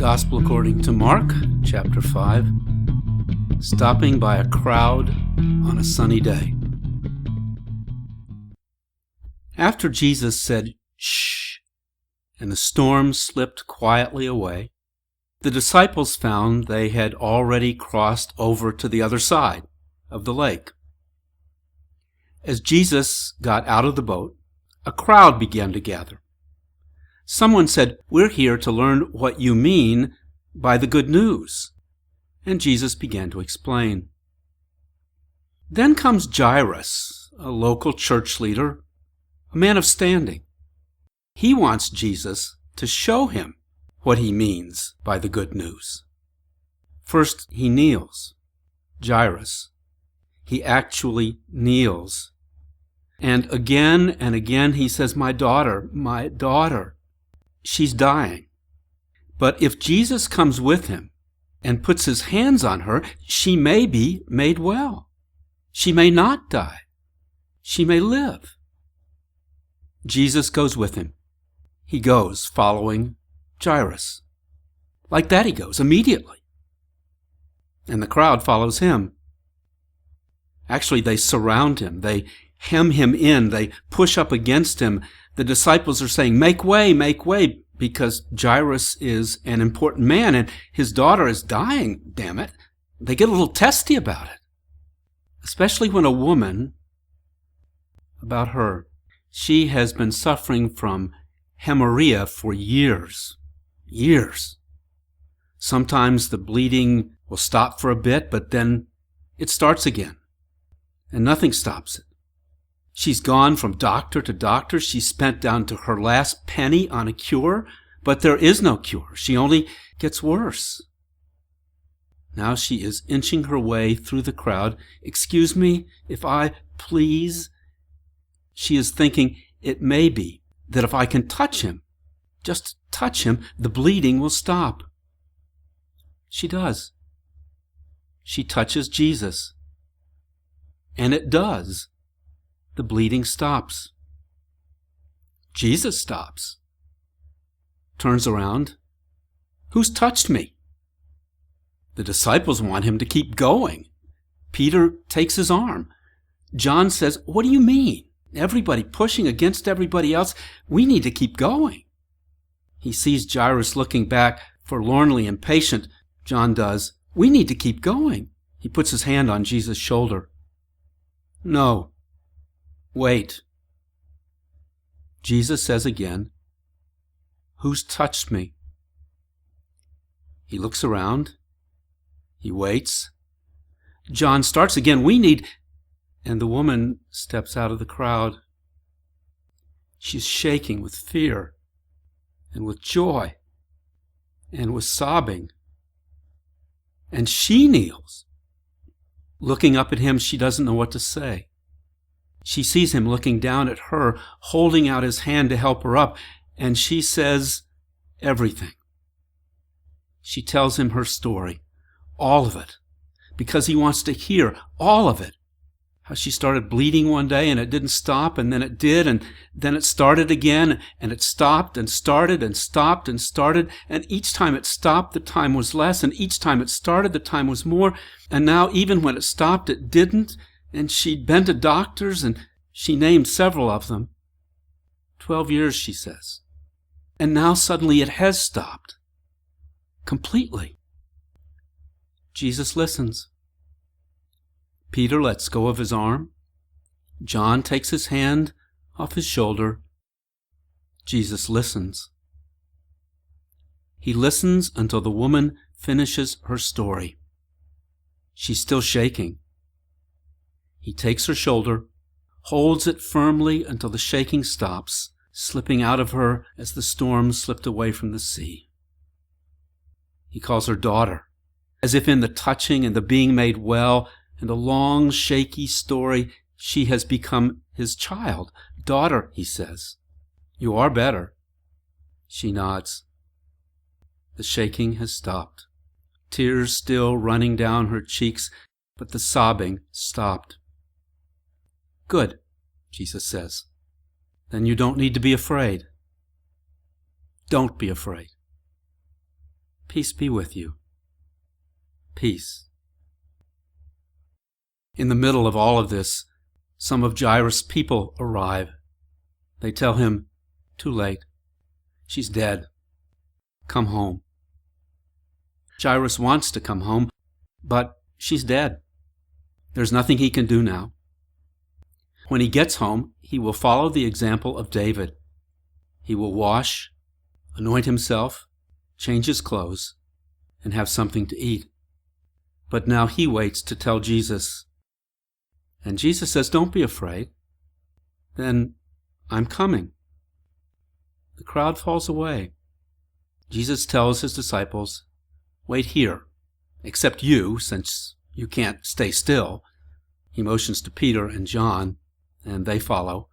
Gospel according to Mark, chapter 5, stopping by a crowd on a sunny day. After Jesus said, "Shh," and the storm slipped quietly away, the disciples found they had already crossed over to the other side of the lake. As Jesus got out of the boat, a crowd began to gather. Someone said, "We're here to learn what you mean by the good news." And Jesus began to explain. Then comes Jairus, a local church leader, a man of standing. He wants Jesus to show him what he means by the good news. First, he kneels. Jairus. He actually kneels. And again he says, my daughter, she's dying. But if Jesus comes with him and puts his hands on her, she may be made well. She may not die. She may live. Jesus goes with him. He goes following Jairus. Like that he goes immediately. And the crowd follows him. Actually, they surround him. They hem him in. They push up against him. The disciples are saying, make way, because Jairus is an important man and his daughter is dying, damn it. They get a little testy about it. Especially when a woman, about her, she has been suffering from hemorrhea for years. Sometimes the bleeding will stop for a bit, but then it starts again. And nothing stops it. She's gone from doctor to doctor. She's spent down to her last penny on a cure, but there is no cure. She only gets worse. Now she is inching her way through the crowd. "Excuse me, if I please." She is thinking, it may be that if I can touch him, just touch him, the bleeding will stop. She does. She touches Jesus. And it does. The bleeding stops. Jesus stops. Turns around. "Who's touched me?" The disciples want him to keep going. Peter takes his arm. John says, "What do you mean? Everybody pushing against everybody else. We need to keep going." He sees Jairus looking back, forlornly impatient. John does. "We need to keep going." He puts his hand on Jesus' shoulder. "No. Wait." Jesus says again, "Who's touched me?" He looks around. He waits. John starts again, "We need..." And the woman steps out of the crowd. She's shaking with fear and with joy and with sobbing. And she kneels. Looking up at him, she doesn't know what to say. She sees him looking down at her, holding out his hand to help her up, and she says everything. She tells him her story, all of it, because he wants to hear all of it. How she started bleeding one day and it didn't stop, and then it did, and then it started again, and it stopped and started and stopped and started, and each time it stopped, the time was less, and each time it started, the time was more, and now even when it stopped, it didn't. And she'd been to doctors, and she named several of them. 12 years, she says. And now suddenly it has stopped. Completely. Jesus listens. Peter lets go of his arm. John takes his hand off his shoulder. Jesus listens. He listens until the woman finishes her story. She's still shaking. He takes her shoulder, holds it firmly until the shaking stops, slipping out of her as the storm slipped away from the sea. He calls her daughter, as if in the touching and the being made well and the long, shaky story, she has become his child. "Daughter," he says, "you are better." She nods. The shaking has stopped. Tears still running down her cheeks, but the sobbing stopped. "Good," Jesus says. "Then you don't need to be afraid." Don't be afraid. Peace be with you. Peace. In the middle of all of this, some of Jairus' people arrive. They tell him, too late. She's dead. Come home. Jairus wants to come home, but she's dead. There's nothing he can do now. When he gets home, he will follow the example of David. He will wash, anoint himself, change his clothes, and have something to eat. But now he waits to tell Jesus. And Jesus says, don't be afraid. Then I'm coming. The crowd falls away. Jesus tells his disciples, wait here, except you, since you can't stay still. He motions to Peter and John, and they follow,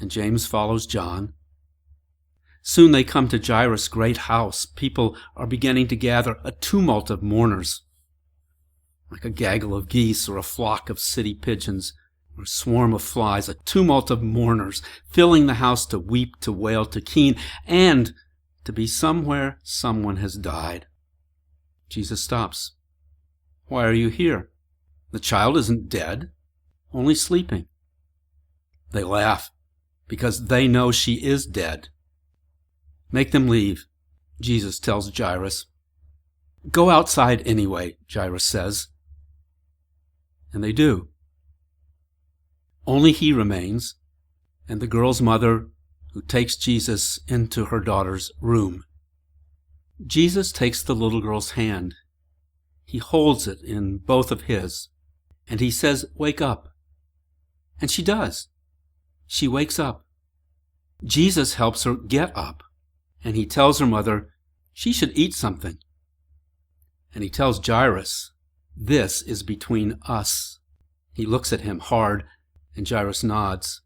and James follows John. Soon they come to Jairus' great house. People are beginning to gather, a tumult of mourners, like a gaggle of geese or a flock of city pigeons or a swarm of flies, a tumult of mourners filling the house to weep, to wail, to keen, and to be somewhere someone has died. Jesus stops. Why are you here? The child isn't dead, only sleeping. They laugh because they know she is dead. Make them leave, Jesus tells Jairus. Go outside anyway, Jairus says. And they do. Only he remains, and the girl's mother, who takes Jesus into her daughter's room. Jesus takes the little girl's hand. He holds it in both of his, and he says, wake up. And she does. She wakes up. Jesus helps her get up, and he tells her mother she should eat something. And he tells Jairus, this is between us. He looks at him hard, and Jairus nods.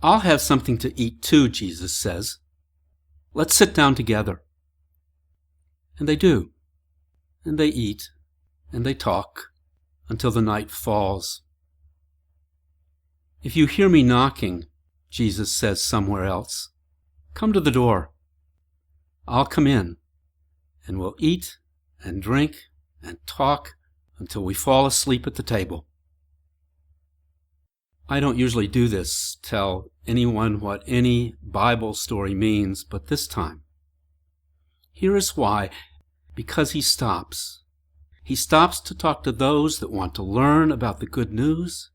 I'll have something to eat too, Jesus says. Let's sit down together. And they do. And they eat, and they talk, until the night falls. If you hear me knocking, Jesus says somewhere else, come to the door. I'll come in, and we'll eat and drink and talk until we fall asleep at the table. I don't usually do this, tell anyone what any Bible story means, but this time. Here is why. Because he stops. He stops to talk to those that want to learn about the good news.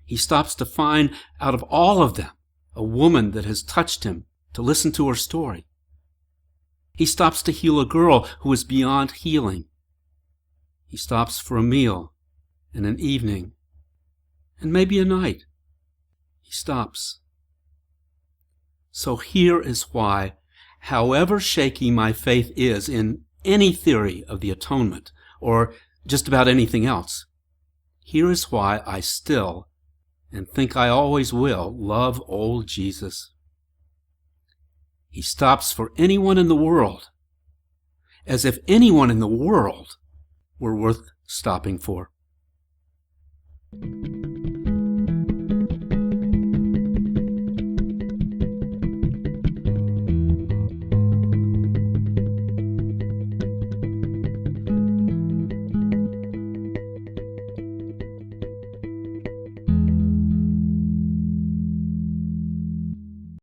He stops to find out of all of them a woman that has touched him, to listen to her story. He stops to heal a girl who is beyond healing. He stops for a meal and an evening and maybe a night. He stops. So here is why, however shaky my faith is in any theory of the atonement or just about anything else, here is why I still, and think I always will, love old Jesus. He stops for anyone in the world, as if anyone in the world were worth stopping for.